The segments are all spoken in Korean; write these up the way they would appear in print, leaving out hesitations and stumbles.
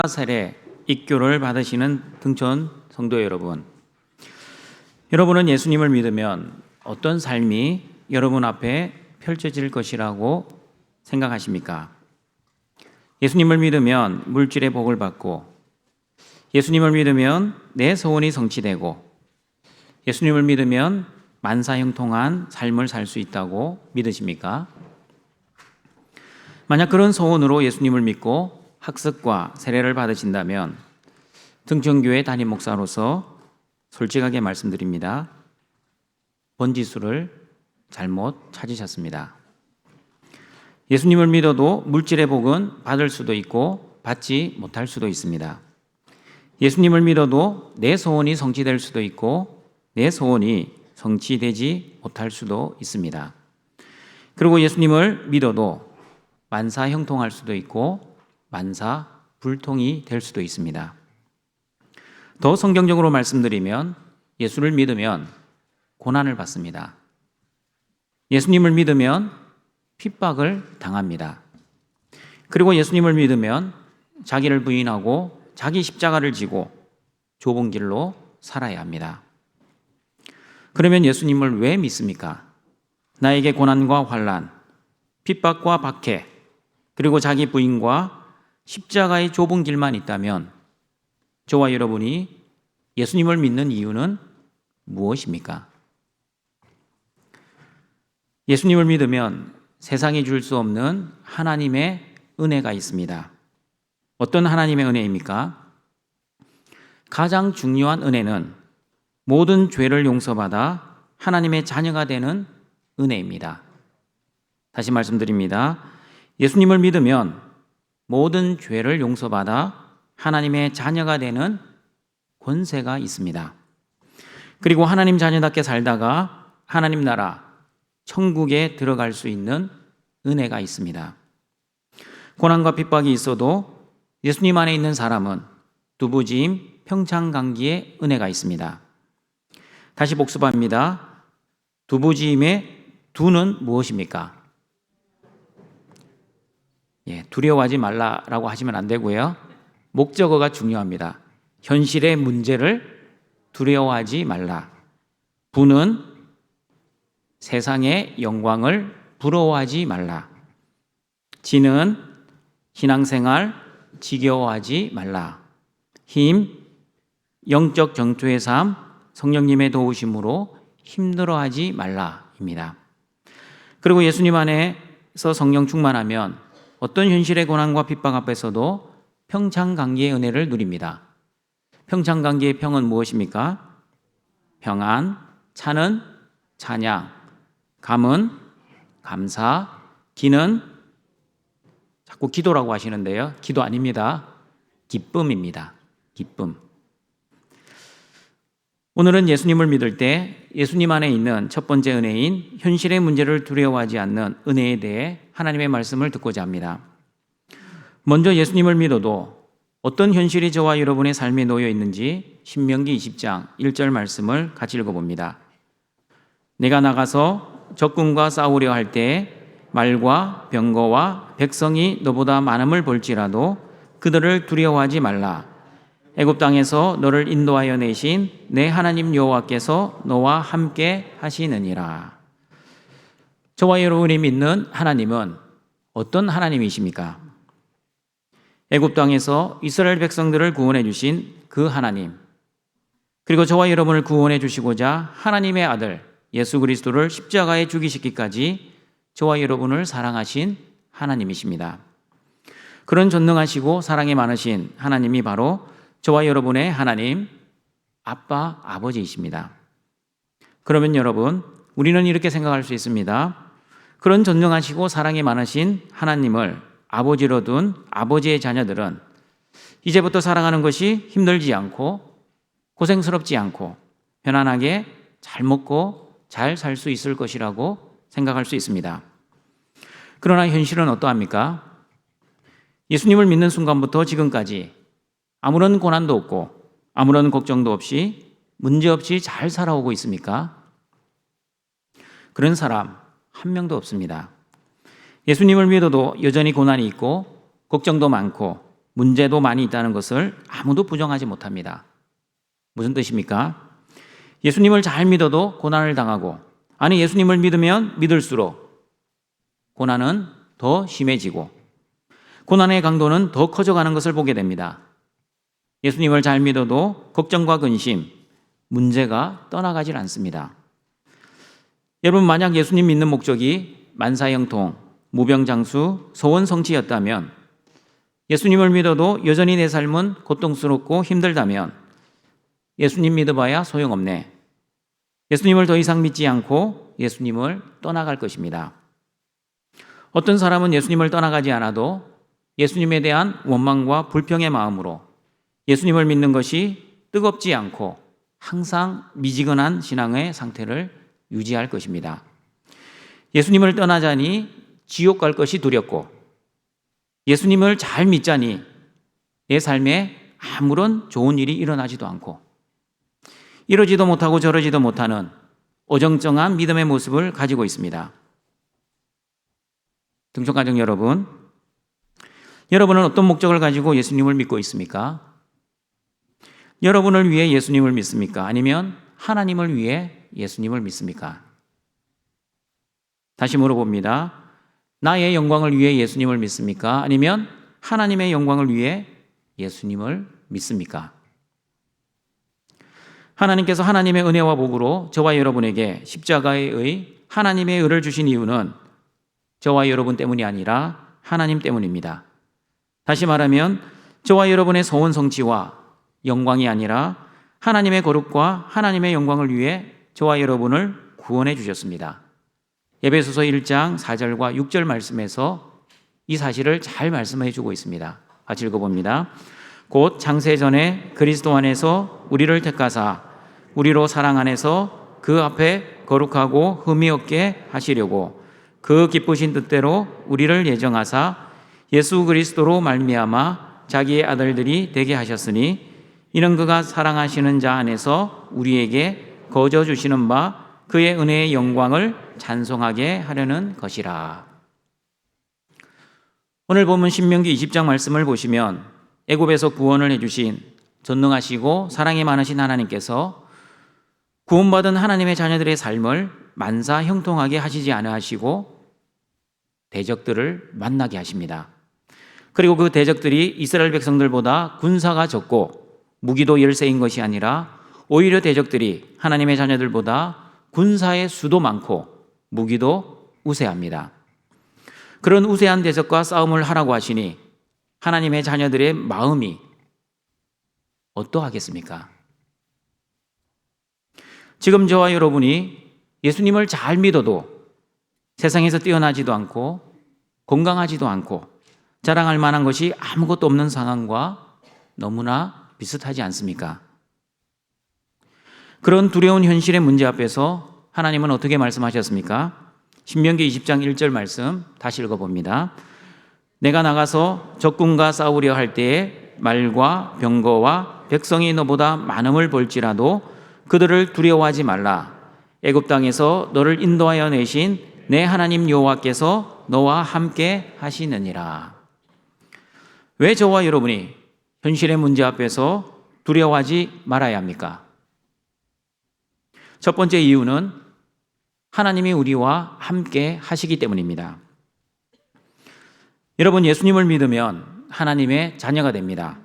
세례, 입교를 받으시는 등촌 성도 여러분, 여러분은 예수님을 믿으면 어떤 삶이 여러분 앞에 펼쳐질 것이라고 생각하십니까? 예수님을 믿으면 물질의 복을 받고, 예수님을 믿으면 내 소원이 성취되고, 예수님을 믿으면 만사형통한 삶을 살 수 있다고 믿으십니까? 만약 그런 소원으로 예수님을 믿고 학습과 세례를 받으신다면 등촌교회 담임 목사로서 솔직하게 말씀드립니다. 번지수를 잘못 찾으셨습니다. 예수님을 믿어도 물질의 복은 받을 수도 있고 받지 못할 수도 있습니다. 예수님을 믿어도 내 소원이 성취될 수도 있고 내 소원이 성취되지 못할 수도 있습니다. 그리고 예수님을 믿어도 만사형통할 수도 있고 만사불통이 될 수도 있습니다. 더 성경적으로 말씀드리면 예수를 믿으면 고난을 받습니다. 예수님을 믿으면 핍박을 당합니다. 그리고 예수님을 믿으면 자기를 부인하고 자기 십자가를 지고 좁은 길로 살아야 합니다. 그러면 예수님을 왜 믿습니까? 나에게 고난과 환난, 핍박과 박해, 그리고 자기 부인과 십자가의 좁은 길만 있다면 저와 여러분이 예수님을 믿는 이유는 무엇입니까? 예수님을 믿으면 세상이 줄 수 없는 하나님의 은혜가 있습니다. 어떤 하나님의 은혜입니까? 가장 중요한 은혜는 모든 죄를 용서받아 하나님의 자녀가 되는 은혜입니다. 다시 말씀드립니다. 예수님을 믿으면 모든 죄를 용서받아 하나님의 자녀가 되는 권세가 있습니다. 그리고 하나님 자녀답게 살다가 하나님 나라, 천국에 들어갈 수 있는 은혜가 있습니다. 고난과 핍박이 있어도 예수님 안에 있는 사람은 두부지임 평창강기의 은혜가 있습니다. 다시 복습합니다. 두부지임의 두는 무엇입니까? 두려워하지 말라라고 하시면 안 되고요. 목적어가 중요합니다. 현실의 문제를 두려워하지 말라. 부는 세상의 영광을 부러워하지 말라. 지는 신앙생활 지겨워하지 말라. 힘, 영적 전투의 삶, 성령님의 도우심으로 힘들어하지 말라입니다. 그리고 예수님 안에서 성령 충만하면 어떤 현실의 고난과 핍박 앞에서도 평창강기의 은혜를 누립니다. 평창강기의 평은 무엇입니까? 평안, 차는 찬양, 감은 감사, 기는 자꾸 기도라고 하시는데요. 기도 아닙니다. 기쁨입니다. 기쁨. 오늘은 예수님을 믿을 때 예수님 안에 있는 첫 번째 은혜인 현실의 문제를 두려워하지 않는 은혜에 대해 하나님의 말씀을 듣고자 합니다. 먼저 예수님을 믿어도 어떤 현실이 저와 여러분의 삶에 놓여 있는지 신명기 20장 1절 말씀을 같이 읽어봅니다. 내가 나가서 적군과 싸우려 할 때에 말과 병거와 백성이 너보다 많음을 볼지라도 그들을 두려워하지 말라. 애굽 땅에서 너를 인도하여 내신 내 하나님 여호와께서 너와 함께 하시느니라. 저와 여러분이 믿는 하나님은 어떤 하나님이십니까? 애굽 땅에서 이스라엘 백성들을 구원해 주신 그 하나님, 그리고 저와 여러분을 구원해 주시고자 하나님의 아들 예수 그리스도를 십자가에 죽이시기까지 저와 여러분을 사랑하신 하나님이십니다. 그런 전능하시고 사랑이 많으신 하나님이 바로 저와 여러분의 하나님, 아빠, 아버지이십니다. 그러면 여러분, 우리는 이렇게 생각할 수 있습니다. 그런 전능하시고 사랑이 많으신 하나님을 아버지로 둔 아버지의 자녀들은 이제부터 살아가는 것이 힘들지 않고 고생스럽지 않고 편안하게 잘 먹고 잘 살 수 있을 것이라고 생각할 수 있습니다. 그러나 현실은 어떠합니까? 예수님을 믿는 순간부터 지금까지 아무런 고난도 없고 아무런 걱정도 없이 문제없이 잘 살아오고 있습니까? 그런 사람 한 명도 없습니다. 예수님을 믿어도 여전히 고난이 있고 걱정도 많고 문제도 많이 있다는 것을 아무도 부정하지 못합니다. 무슨 뜻입니까? 예수님을 잘 믿어도 고난을 당하고, 아니 예수님을 믿으면 믿을수록 고난은 더 심해지고 고난의 강도는 더 커져가는 것을 보게 됩니다. 예수님을 잘 믿어도 걱정과 근심, 문제가 떠나가질 않습니다. 여러분, 만약 예수님 믿는 목적이 만사형통, 무병장수, 소원성취였다면, 예수님을 믿어도 여전히 내 삶은 고통스럽고 힘들다면 예수님 믿어봐야 소용없네. 예수님을 더 이상 믿지 않고 예수님을 떠나갈 것입니다. 어떤 사람은 예수님을 떠나가지 않아도 예수님에 대한 원망과 불평의 마음으로 예수님을 믿는 것이 뜨겁지 않고 항상 미지근한 신앙의 상태를 유지할 것입니다. 예수님을 떠나자니 지옥 갈 것이 두렵고, 예수님을 잘 믿자니 내 삶에 아무런 좋은 일이 일어나지도 않고, 이러지도 못하고 저러지도 못하는 어정쩡한 믿음의 모습을 가지고 있습니다. 등촌가족 여러분, 여러분은 어떤 목적을 가지고 예수님을 믿고 있습니까? 여러분을 위해 예수님을 믿습니까? 아니면 하나님을 위해 예수님을 믿습니까? 다시 물어봅니다. 나의 영광을 위해 예수님을 믿습니까? 아니면 하나님의 영광을 위해 예수님을 믿습니까? 하나님께서 하나님의 은혜와 복으로 저와 여러분에게 십자가의 의, 하나님의 의를 주신 이유는 저와 여러분 때문이 아니라 하나님 때문입니다. 다시 말하면 저와 여러분의 소원 성취와 영광이 아니라 하나님의 거룩과 하나님의 영광을 위해 저와 여러분을 구원해 주셨습니다. 에베소서 1장 4절과 6절 말씀에서 이 사실을 잘 말씀해 주고 있습니다. 같이 읽어봅니다. 곧 창세전에 그리스도 안에서 우리를 택하사 우리로 사랑 안에서 그 앞에 거룩하고 흠이 없게 하시려고 그 기쁘신 뜻대로 우리를 예정하사 예수 그리스도로 말미암아 자기의 아들들이 되게 하셨으니 이는 그가 사랑하시는 자 안에서 우리에게 거저 주시는 바 그의 은혜의 영광을 찬송하게 하려는 것이라. 오늘 본문 신명기 20장 말씀을 보시면 애굽에서 구원을 해주신 전능하시고 사랑이 많으신 하나님께서 구원받은 하나님의 자녀들의 삶을 만사 형통하게 하시지 아니하시고 대적들을 만나게 하십니다. 그리고 그 대적들이 이스라엘 백성들보다 군사가 적고 무기도 열세인 것이 아니라 오히려 대적들이 하나님의 자녀들보다 군사의 수도 많고 무기도 우세합니다. 그런 우세한 대적과 싸움을 하라고 하시니 하나님의 자녀들의 마음이 어떠하겠습니까? 지금 저와 여러분이 예수님을 잘 믿어도 세상에서 뛰어나지도 않고 건강하지도 않고 자랑할 만한 것이 아무것도 없는 상황과 너무나 비슷하지 않습니까? 그런 두려운 현실의 문제 앞에서 하나님은 어떻게 말씀하셨습니까? 신명기 20장 1절 말씀 다시 읽어봅니다. 내가 나가서 적군과 싸우려 할 때에 말과 병거와 백성이 너보다 많음을 볼지라도 그들을 두려워하지 말라. 애굽 땅에서 너를 인도하여 내신 내 하나님 여호와께서 너와 함께 하시느니라. 왜 저와 여러분이 현실의 문제 앞에서 두려워하지 말아야 합니까? 첫 번째 이유는 하나님이 우리와 함께 하시기 때문입니다. 여러분, 예수님을 믿으면 하나님의 자녀가 됩니다.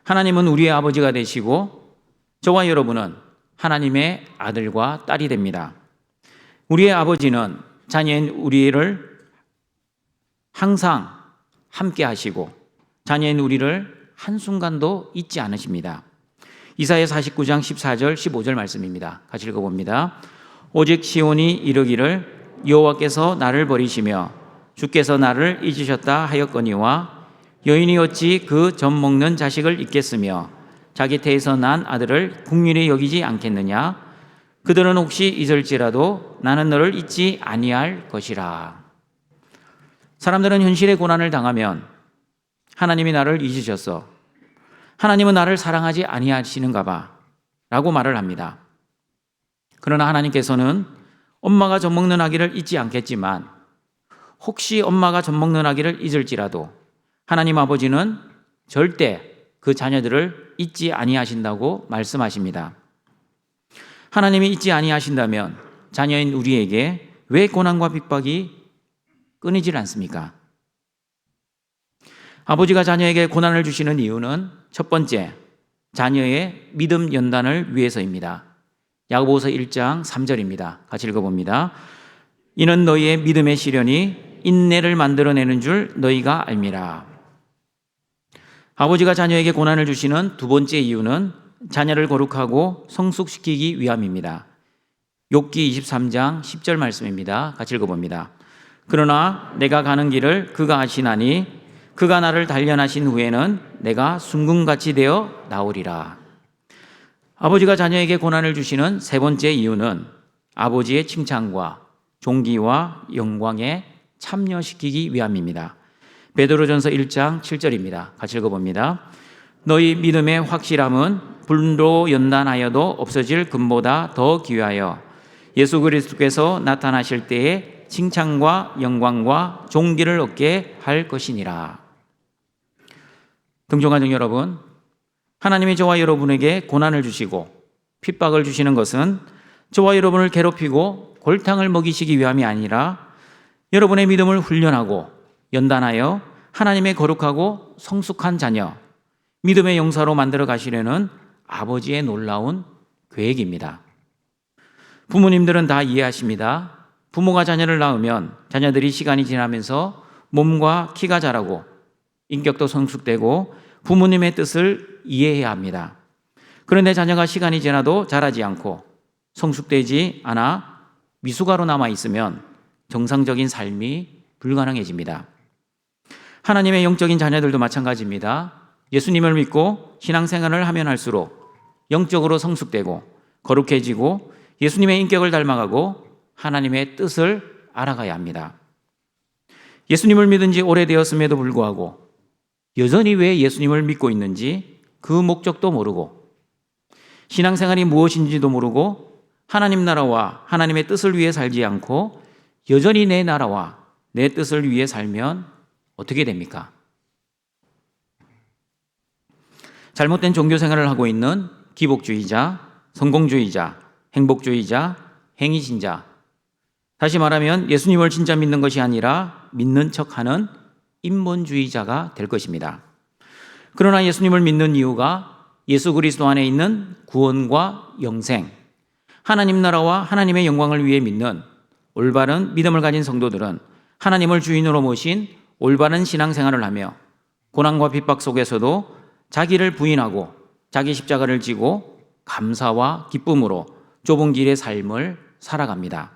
하나님은 우리의 아버지가 되시고 저와 여러분은 하나님의 아들과 딸이 됩니다. 우리의 아버지는 자녀인 우리를 항상 함께 하시고 자녀인 우리를 한순간도 잊지 않으십니다. 이사야 49장 14절 15절 말씀입니다. 같이 읽어봅니다. 오직 시온이 이르기를 여호와께서 나를 버리시며 주께서 나를 잊으셨다 하였거니와 여인이 어찌 그 젖 먹는 자식을 잊겠으며 자기 태에서 난 아들을 긍휼히 여기지 않겠느냐. 그들은 혹시 잊을지라도 나는 너를 잊지 아니할 것이라. 사람들은 현실의 고난을 당하면 하나님이 나를 잊으셨어, 하나님은 나를 사랑하지 아니하시는가 봐 라고 말을 합니다. 그러나 하나님께서는 엄마가 젖 먹는 아기를 잊지 않겠지만 혹시 엄마가 젖 먹는 아기를 잊을지라도 하나님 아버지는 절대 그 자녀들을 잊지 아니하신다고 말씀하십니다. 하나님이 잊지 아니하신다면 자녀인 우리에게 왜 고난과 핍박이 끊이질 않습니까? 아버지가 자녀에게 고난을 주시는 이유는 첫 번째, 자녀의 믿음 연단을 위해서입니다. 야고보서 1장 3절입니다. 같이 읽어봅니다. 이는 너희의 믿음의 시련이 인내를 만들어내는 줄 너희가 알미라. 아버지가 자녀에게 고난을 주시는 두 번째 이유는 자녀를 거룩하고 성숙시키기 위함입니다. 욥기 23장 10절 말씀입니다. 같이 읽어봅니다. 그러나 내가 가는 길을 그가 아시나니 그가 나를 단련하신 후에는 내가 순금같이 되어 나오리라. 아버지가 자녀에게 고난을 주시는 세 번째 이유는 아버지의 칭찬과 존귀와 영광에 참여시키기 위함입니다. 베드로전서 1장 7절입니다. 같이 읽어봅니다. 너희 믿음의 확실함은 불로 연단하여도 없어질 금보다 더 귀하여 예수 그리스도께서 나타나실 때에 칭찬과 영광과 존귀를 얻게 할 것이니라. 등존 가족 여러분, 하나님이 저와 여러분에게 고난을 주시고 핍박을 주시는 것은 저와 여러분을 괴롭히고 골탕을 먹이시기 위함이 아니라 여러분의 믿음을 훈련하고 연단하여 하나님의 거룩하고 성숙한 자녀, 믿음의 용사로 만들어 가시려는 아버지의 놀라운 계획입니다. 부모님들은 다 이해하십니다. 부모가 자녀를 낳으면 자녀들이 시간이 지나면서 몸과 키가 자라고 인격도 성숙되고 부모님의 뜻을 이해해야 합니다. 그런데 자녀가 시간이 지나도 자라지 않고 성숙되지 않아 미숙아로 남아 있으면 정상적인 삶이 불가능해집니다. 하나님의 영적인 자녀들도 마찬가지입니다. 예수님을 믿고 신앙생활을 하면 할수록 영적으로 성숙되고 거룩해지고 예수님의 인격을 닮아가고 하나님의 뜻을 알아가야 합니다. 예수님을 믿은 지 오래되었음에도 불구하고 여전히 왜 예수님을 믿고 있는지 그 목적도 모르고 신앙생활이 무엇인지도 모르고 하나님 나라와 하나님의 뜻을 위해 살지 않고 여전히 내 나라와 내 뜻을 위해 살면 어떻게 됩니까? 잘못된 종교생활을 하고 있는 기복주의자, 성공주의자, 행복주의자, 행위신자, 다시 말하면 예수님을 진짜 믿는 것이 아니라 믿는 척하는 인본주의자가 될 것입니다. 그러나 예수님을 믿는 이유가 예수 그리스도 안에 있는 구원과 영생, 하나님 나라와 하나님의 영광을 위해 믿는 올바른 믿음을 가진 성도들은 하나님을 주인으로 모신 올바른 신앙생활을 하며 고난과 핍박 속에서도 자기를 부인하고 자기 십자가를 지고 감사와 기쁨으로 좁은 길의 삶을 살아갑니다.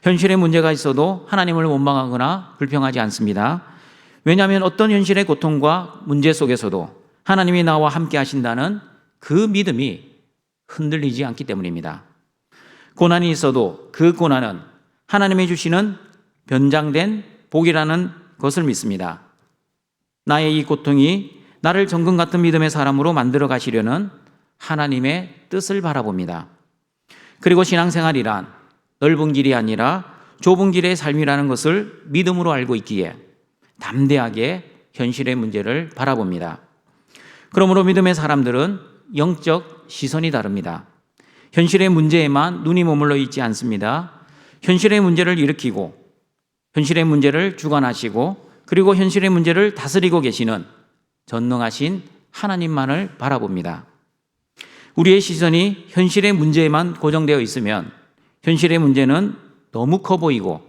현실에 문제가 있어도 하나님을 원망하거나 불평하지 않습니다. 왜냐하면 어떤 현실의 고통과 문제 속에서도 하나님이 나와 함께 하신다는 그 믿음이 흔들리지 않기 때문입니다. 고난이 있어도 그 고난은 하나님이 주시는 변장된 복이라는 것을 믿습니다. 나의 이 고통이 나를 정금 같은 믿음의 사람으로 만들어 가시려는 하나님의 뜻을 바라봅니다. 그리고 신앙생활이란 넓은 길이 아니라 좁은 길의 삶이라는 것을 믿음으로 알고 있기에 담대하게 현실의 문제를 바라봅니다. 그러므로 믿음의 사람들은 영적 시선이 다릅니다. 현실의 문제에만 눈이 머물러 있지 않습니다. 현실의 문제를 일으키고 현실의 문제를 주관하시고 그리고 현실의 문제를 다스리고 계시는 전능하신 하나님만을 바라봅니다. 우리의 시선이 현실의 문제에만 고정되어 있으면 현실의 문제는 너무 커 보이고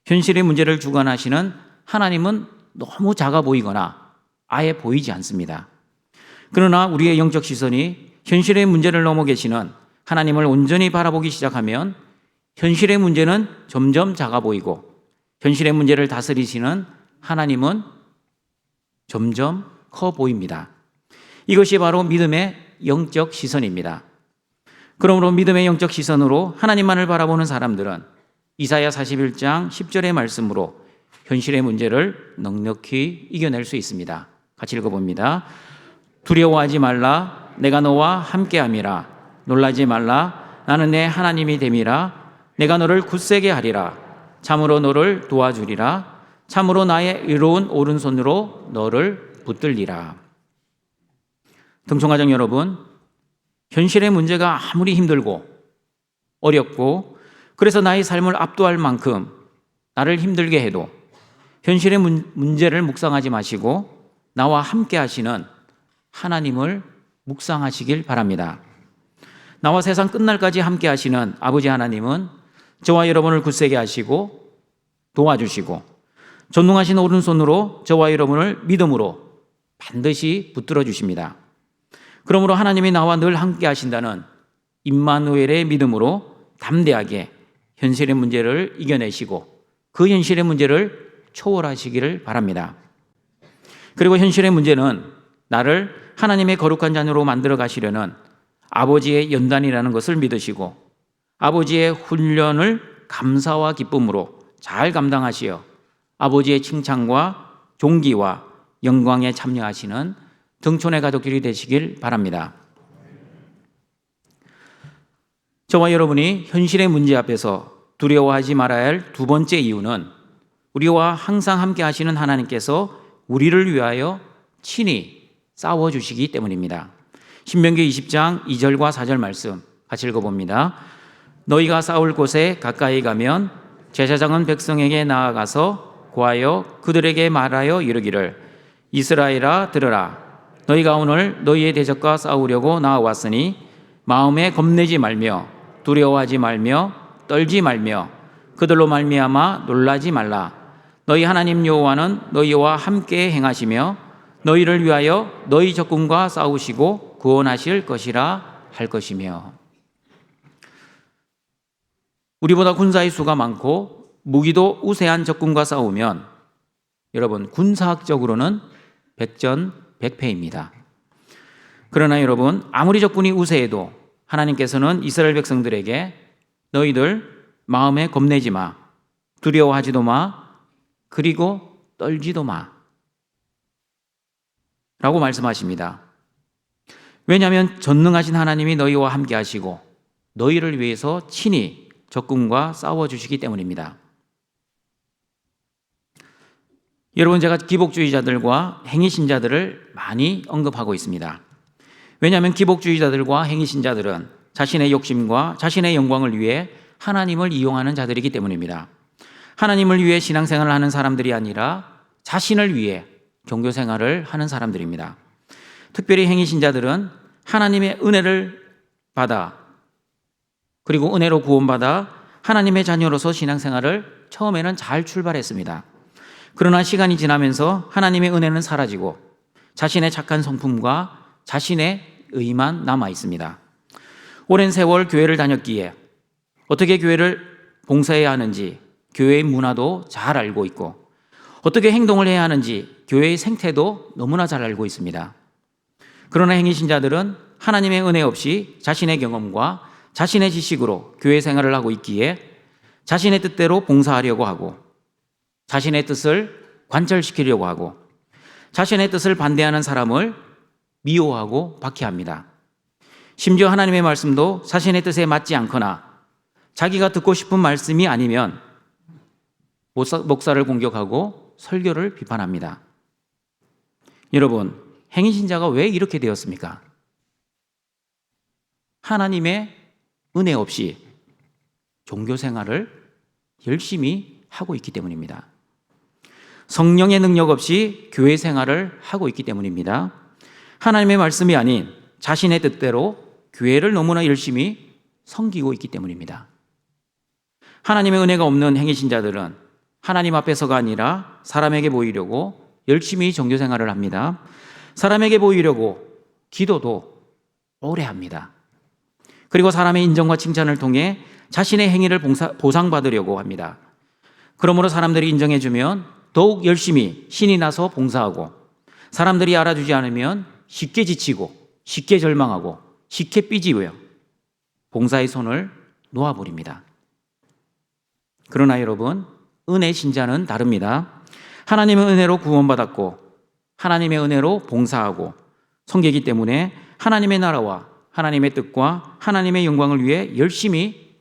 현실의 문제를 주관하시는 하나님은 너무 작아 보이거나 아예 보이지 않습니다. 그러나 우리의 영적 시선이 현실의 문제를 넘어 계시는 하나님을 온전히 바라보기 시작하면 현실의 문제는 점점 작아 보이고 현실의 문제를 다스리시는 하나님은 점점 커 보입니다. 이것이 바로 믿음의 영적 시선입니다. 그러므로 믿음의 영적 시선으로 하나님만을 바라보는 사람들은 이사야 41장 10절의 말씀으로 현실의 문제를 넉넉히 이겨낼 수 있습니다. 같이 읽어봅니다. 두려워하지 말라. 내가 너와 함께함이라. 놀라지 말라. 나는 내 하나님이 됨이라. 내가 너를 굳세게 하리라. 참으로 너를 도와주리라. 참으로 나의 의로운 오른손으로 너를 붙들리라. 등촌가족 여러분, 현실의 문제가 아무리 힘들고 어렵고 그래서 나의 삶을 압도할 만큼 나를 힘들게 해도 현실의 문제를 묵상하지 마시고 나와 함께 하시는 하나님을 묵상하시길 바랍니다. 나와 세상 끝날까지 함께 하시는 아버지 하나님은 저와 여러분을 굳세게 하시고 도와주시고 전능하신 오른손으로 저와 여러분을 믿음으로 반드시 붙들어 주십니다. 그러므로 하나님이 나와 늘 함께 하신다는 임마누엘의 믿음으로 담대하게 현실의 문제를 이겨내시고 그 현실의 문제를 초월하시기를 바랍니다. 그리고 현실의 문제는 나를 하나님의 거룩한 자녀로 만들어 가시려는 아버지의 연단이라는 것을 믿으시고 아버지의 훈련을 감사와 기쁨으로 잘 감당하시어 아버지의 칭찬과 존귀와 영광에 참여하시는 등촌의 가족들이 되시길 바랍니다. 저와 여러분이 현실의 문제 앞에서 두려워하지 말아야 할 두 번째 이유는 우리와 항상 함께 하시는 하나님께서 우리를 위하여 친히 싸워주시기 때문입니다. 신명기 20장 2절과 4절 말씀 같이 읽어봅니다. 너희가 싸울 곳에 가까이 가면 제사장은 백성에게 나아가서 고하여 그들에게 말하여 이르기를 이스라엘아 들으라. 너희가 오늘 너희의 대적과 싸우려고 나아왔으니 마음에 겁내지 말며 두려워하지 말며 떨지 말며 그들로 말미암아 놀라지 말라. 너희 하나님 여호와는 너희와 함께 행하시며 너희를 위하여 너희 적군과 싸우시고 구원하실 것이라 할 것이며. 우리보다 군사의 수가 많고 무기도 우세한 적군과 싸우면 여러분 군사학적으로는 백전백패입니다. 그러나 여러분 아무리 적군이 우세해도 하나님께서는 이스라엘 백성들에게 너희들 마음에 겁내지 마, 두려워하지도 마, 그리고 떨지도 마 라고 말씀하십니다. 왜냐하면 전능하신 하나님이 너희와 함께 하시고 너희를 위해서 친히 적군과 싸워주시기 때문입니다. 여러분 제가 기복주의자들과 행위신자들을 많이 언급하고 있습니다. 왜냐하면 기복주의자들과 행위신자들은 자신의 욕심과 자신의 영광을 위해 하나님을 이용하는 자들이기 때문입니다. 하나님을 위해 신앙생활을 하는 사람들이 아니라 자신을 위해 종교생활을 하는 사람들입니다. 특별히 행위신자들은 하나님의 은혜를 받아 그리고 은혜로 구원받아 하나님의 자녀로서 신앙생활을 처음에는 잘 출발했습니다. 그러나 시간이 지나면서 하나님의 은혜는 사라지고 자신의 착한 성품과 자신의 의만 남아 있습니다. 오랜 세월 교회를 다녔기에 어떻게 교회를 봉사해야 하는지 교회의 문화도 잘 알고 있고 어떻게 행동을 해야 하는지 교회의 생태도 너무나 잘 알고 있습니다. 그러나 행위신자들은 하나님의 은혜 없이 자신의 경험과 자신의 지식으로 교회 생활을 하고 있기에 자신의 뜻대로 봉사하려고 하고 자신의 뜻을 관철시키려고 하고 자신의 뜻을 반대하는 사람을 미워하고 박해합니다. 심지어 하나님의 말씀도 자신의 뜻에 맞지 않거나 자기가 듣고 싶은 말씀이 아니면 목사를 공격하고 설교를 비판합니다. 여러분, 행위신자가 왜 이렇게 되었습니까? 하나님의 은혜 없이 종교생활을 열심히 하고 있기 때문입니다. 성령의 능력 없이 교회 생활을 하고 있기 때문입니다. 하나님의 말씀이 아닌 자신의 뜻대로 교회를 너무나 열심히 섬기고 있기 때문입니다. 하나님의 은혜가 없는 행위신자들은 하나님 앞에서가 아니라 사람에게 보이려고 열심히 종교생활을 합니다. 사람에게 보이려고 기도도 오래 합니다. 그리고 사람의 인정과 칭찬을 통해 자신의 행위를 보상받으려고 합니다. 그러므로 사람들이 인정해주면 더욱 열심히 신이 나서 봉사하고 사람들이 알아주지 않으면 쉽게 지치고 쉽게 절망하고 쉽게 삐지고요. 봉사의 손을 놓아버립니다. 그러나 여러분, 은혜 신자는 다릅니다. 하나님의 은혜로 구원받았고 하나님의 은혜로 봉사하고 섬기기 때문에 하나님의 나라와 하나님의 뜻과 하나님의 영광을 위해 열심히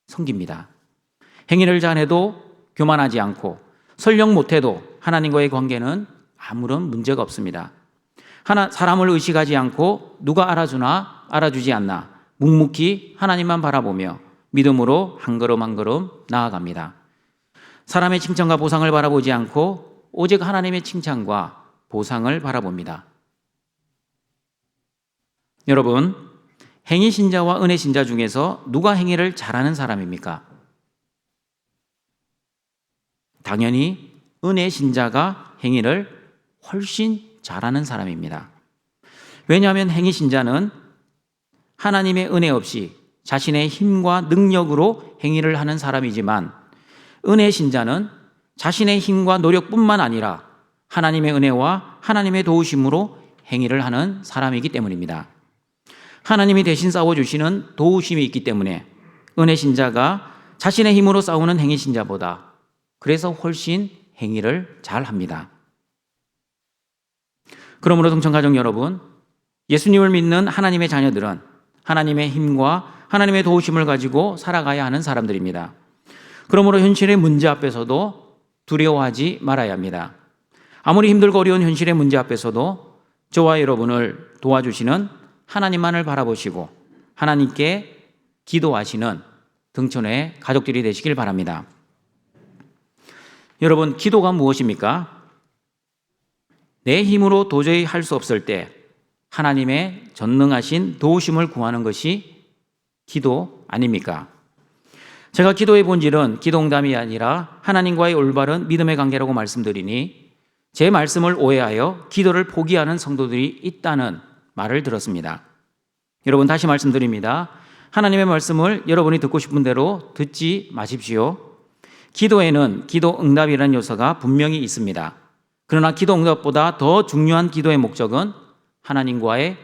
섬깁니다. 행위를 잘해도 교만하지 않고 설령 못해도 하나님과의 관계는 아무런 문제가 없습니다. 사람을 의식하지 않고 누가 알아주나 알아주지 않나 묵묵히 하나님만 바라보며 믿음으로 한 걸음 한 걸음 나아갑니다. 사람의 칭찬과 보상을 바라보지 않고 오직 하나님의 칭찬과 보상을 바라봅니다. 여러분, 행위 신자와 은혜 신자 중에서 누가 행위를 잘하는 사람입니까? 당연히 은혜 신자가 행위를 훨씬 잘하는 사람입니다. 왜냐하면 행위 신자는 하나님의 은혜 없이 자신의 힘과 능력으로 행위를 하는 사람이지만 은혜 신자는 자신의 힘과 노력뿐만 아니라 하나님의 은혜와 하나님의 도우심으로 행위를 하는 사람이기 때문입니다. 하나님이 대신 싸워주시는 도우심이 있기 때문에 은혜 신자가 자신의 힘으로 싸우는 행위 신자보다 그래서 훨씬 행위를 잘합니다. 그러므로 동청가족 여러분, 예수님을 믿는 하나님의 자녀들은 하나님의 힘과 하나님의 도우심을 가지고 살아가야 하는 사람들입니다. 그러므로 현실의 문제 앞에서도 두려워하지 말아야 합니다. 아무리 힘들고 어려운 현실의 문제 앞에서도 저와 여러분을 도와주시는 하나님만을 바라보시고 하나님께 기도하시는 등촌의 가족들이 되시길 바랍니다. 여러분, 기도가 무엇입니까? 내 힘으로 도저히 할 수 없을 때 하나님의 전능하신 도우심을 구하는 것이 기도 아닙니까? 제가 기도의 본질은 기도응답이 아니라 하나님과의 올바른 믿음의 관계라고 말씀드리니 제 말씀을 오해하여 기도를 포기하는 성도들이 있다는 말을 들었습니다. 여러분, 다시 말씀드립니다. 하나님의 말씀을 여러분이 듣고 싶은 대로 듣지 마십시오. 기도에는 기도응답이라는 요소가 분명히 있습니다. 그러나 기도응답보다 더 중요한 기도의 목적은 하나님과의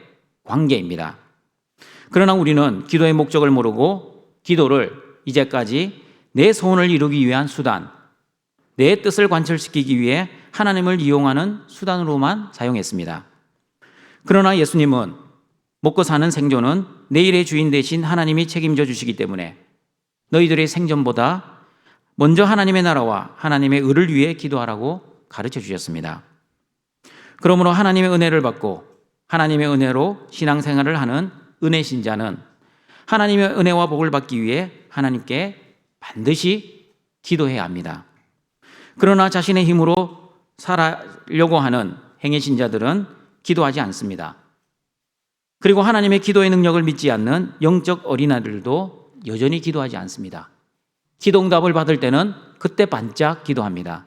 관계입니다. 그러나 우리는 기도의 목적을 모르고 기도를 이제까지 내 소원을 이루기 위한 수단, 내 뜻을 관철시키기 위해 하나님을 이용하는 수단으로만 사용했습니다. 그러나 예수님은 먹고 사는 생존은 내일의 주인 되신 하나님이 책임져 주시기 때문에 너희들의 생존보다 먼저 하나님의 나라와 하나님의 의를 위해 기도하라고 가르쳐 주셨습니다. 그러므로 하나님의 은혜를 받고 하나님의 은혜로 신앙생활을 하는 은혜 신자는 하나님의 은혜와 복을 받기 위해 하나님께 반드시 기도해야 합니다. 그러나 자신의 힘으로 살아려고 하는 행위 신자들은 기도하지 않습니다. 그리고 하나님의 기도의 능력을 믿지 않는 영적 어린아이들도 여전히 기도하지 않습니다. 기도 응답을 받을 때는 그때 반짝 기도합니다.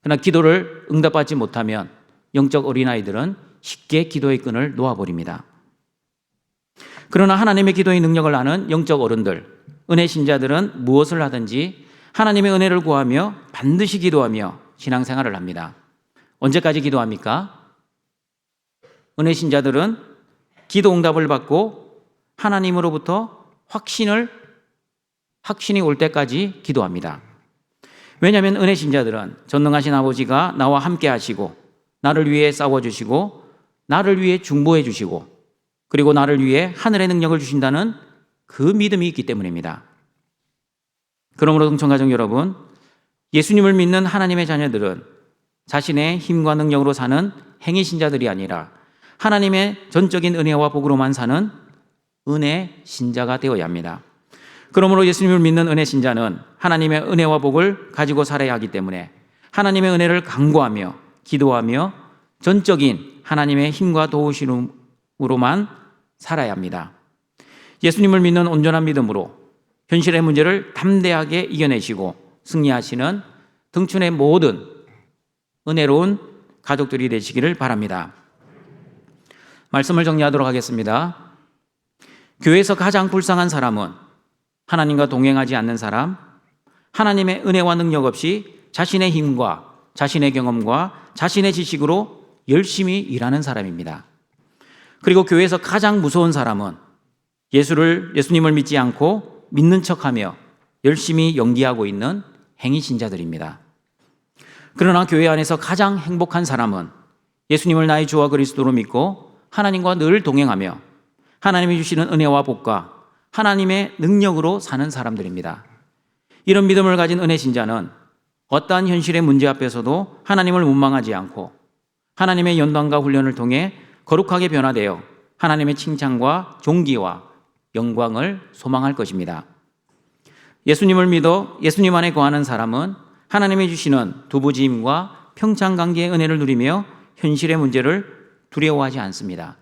그러나 기도를 응답받지 못하면 영적 어린아이들은 쉽게 기도의 끈을 놓아버립니다. 그러나 하나님의 기도의 능력을 아는 영적 어른들, 은혜 신자들은 무엇을 하든지 하나님의 은혜를 구하며 반드시 기도하며 신앙생활을 합니다. 언제까지 기도합니까? 은혜 신자들은 기도 응답을 받고 하나님으로부터 확신이 올 때까지 기도합니다. 왜냐하면 은혜 신자들은 전능하신 아버지가 나와 함께 하시고 나를 위해 싸워주시고 나를 위해 중보해 주시고 그리고 나를 위해 하늘의 능력을 주신다는 그 믿음이 있기 때문입니다. 그러므로 동청가족 여러분, 예수님을 믿는 하나님의 자녀들은 자신의 힘과 능력으로 사는 행위 신자들이 아니라 하나님의 전적인 은혜와 복으로만 사는 은혜 신자가 되어야 합니다. 그러므로 예수님을 믿는 은혜 신자는 하나님의 은혜와 복을 가지고 살아야 하기 때문에 하나님의 은혜를 간구하며 기도하며 전적인 하나님의 힘과 도우심으로만 살아야 합니다. 예수님을 믿는 온전한 믿음으로 현실의 문제를 담대하게 이겨내시고 승리하시는 등촌의 모든 은혜로운 가족들이 되시기를 바랍니다. 말씀을 정리하도록 하겠습니다. 교회에서 가장 불쌍한 사람은 하나님과 동행하지 않는 사람, 하나님의 은혜와 능력 없이 자신의 힘과 자신의 경험과 자신의 지식으로 열심히 일하는 사람입니다. 그리고 교회에서 가장 무서운 사람은 예수님을 믿지 않고 믿는 척하며 열심히 연기하고 있는 행위 신자들입니다. 그러나 교회 안에서 가장 행복한 사람은 예수님을 나의 주와 그리스도로 믿고 하나님과 늘 동행하며 하나님이 주시는 은혜와 복과 하나님의 능력으로 사는 사람들입니다. 이런 믿음을 가진 은혜 신자는 어떠한 현실의 문제 앞에서도 하나님을 원망하지 않고 하나님의 연단과 훈련을 통해 거룩하게 변화되어 하나님의 칭찬과 존귀와 영광을 소망할 것입니다. 예수님을 믿어 예수님 안에 거하는 사람은 하나님이 주시는 두부지임과 평창관계의 은혜를 누리며 현실의 문제를 두려워하지 않습니다.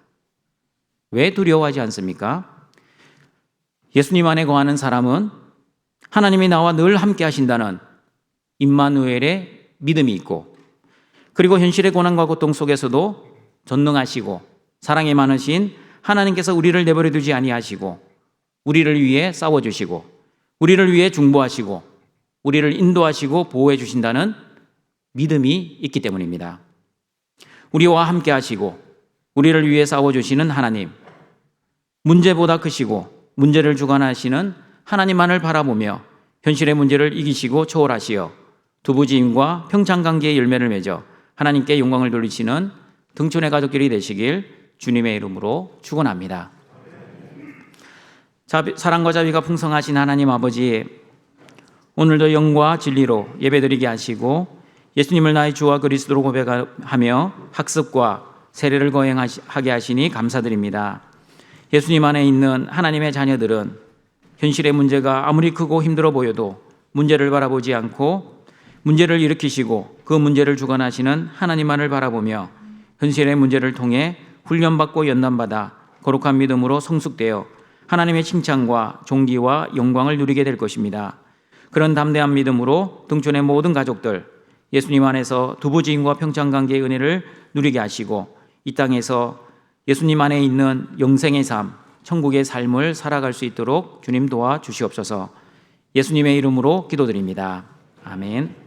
왜 두려워하지 않습니까? 예수님 안에 거하는 사람은 하나님이 나와 늘 함께 하신다는 임마누엘의 믿음이 있고, 그리고 현실의 고난과 고통 속에서도 전능하시고 사랑이 많으신 하나님께서 우리를 내버려 두지 아니하시고 우리를 위해 싸워주시고 우리를 위해 중보하시고 우리를 인도하시고 보호해 주신다는 믿음이 있기 때문입니다. 우리와 함께 하시고 우리를 위해 싸워주시는 하나님, 문제보다 크시고 문제를 주관하시는 하나님만을 바라보며 현실의 문제를 이기시고 초월하시어 두부지임과 평창관계의 열매를 맺어 하나님께 영광을 돌리시는 등촌의 가족끼리 되시길 주님의 이름으로 축원합니다. 사랑과 자비가 풍성하신 하나님 아버지, 오늘도 영과 진리로 예배드리게 하시고 예수님을 나의 주와 그리스도로 고백하며 학습과 세례를 거행하게 하시니 감사드립니다. 예수님 안에 있는 하나님의 자녀들은 현실의 문제가 아무리 크고 힘들어 보여도 문제를 바라보지 않고 문제를 일으키시고 그 문제를 주관하시는 하나님만을 바라보며 현실의 문제를 통해 훈련받고 연단받아 거룩한 믿음으로 성숙되어 하나님의 칭찬과 존귀와 영광을 누리게 될 것입니다. 그런 담대한 믿음으로 등촌의 모든 가족들 예수님 안에서 두부지임과 평창관계의 은혜를 누리게 하시고 이 땅에서 예수님 안에 있는 영생의 삶, 천국의 삶을 살아갈 수 있도록 주님 도와 주시옵소서. 예수님의 이름으로 기도드립니다. 아멘.